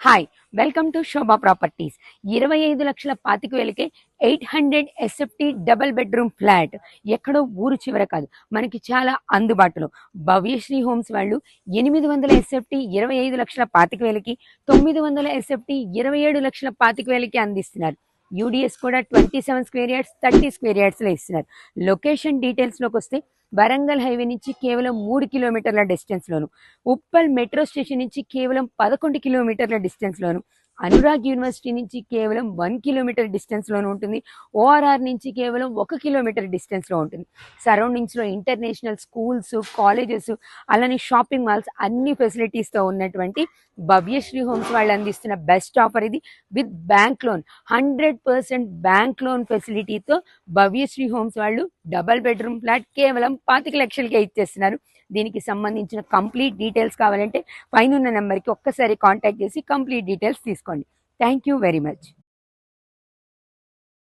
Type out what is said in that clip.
Hi, welcome to Sobha properties. 25,25,000కే 800 SFT double bedroom flat. ఎక్కడో ఊరు చివర కాదు, మనకి చాలా అందుబాటులో. భవ్యశ్రీ హోమ్స్ వాళ్ళు 800 ఎస్ఎఫ్టీ 25,25,000కి, 900 ఎస్ఎఫ్టీ 27,25,000కి అందిస్తున్నారు. యూడిఎస్ కూడా 27 స్క్వేర్ యార్డ్స్, 30 స్క్వేర్ యార్డ్స్లో ఇస్తున్నారు. లొకేషన్ డీటెయిల్స్లోకి వస్తే వరంగల్ హైవే నుంచి కేవలం 3 కిలోమీటర్ల డిస్టెన్స్లోను, ఉప్పల్ మెట్రో స్టేషన్ నుంచి కేవలం 11 కిలోమీటర్ల డిస్టెన్స్లోను, అనురాగ్ యూనివర్సిటీ నుంచి కేవలం 1 కిలోమీటర్ డిస్టెన్స్లోనూ ఉంటుంది. ఓఆర్ఆర్ నుంచి కేవలం 1 కిలోమీటర్ డిస్టెన్స్లో ఉంటుంది. సరౌండింగ్స్లో ఇంటర్నేషనల్ స్కూల్స్, కాలేజెస్, అలానే షాపింగ్ మాల్స్, అన్ని ఫెసిలిటీస్తో ఉన్నటువంటి భవ్యశ్రీ హోమ్స్ వాళ్ళు అందిస్తున్న బెస్ట్ ఆఫర్ ఇది. With bank loan, 100% bank loan ఫెసిలిటీతో భవ్యశ్రీ హోమ్స్ వాళ్ళు డబల్ బెడ్రూమ్ ఫ్లాట్ కేవలం 25 లక్షలకే ఇచ్చేస్తున్నారు. దీనికి సంబంధించిన కంప్లీట్ డీటెయిల్స్ కావాలంటే పైన ఉన్న నెంబర్కి ఒక్కసారి కాంటాక్ట్ చేసి కంప్లీట్ డీటెయిల్స్ తీసుకోండి. Thank you very much.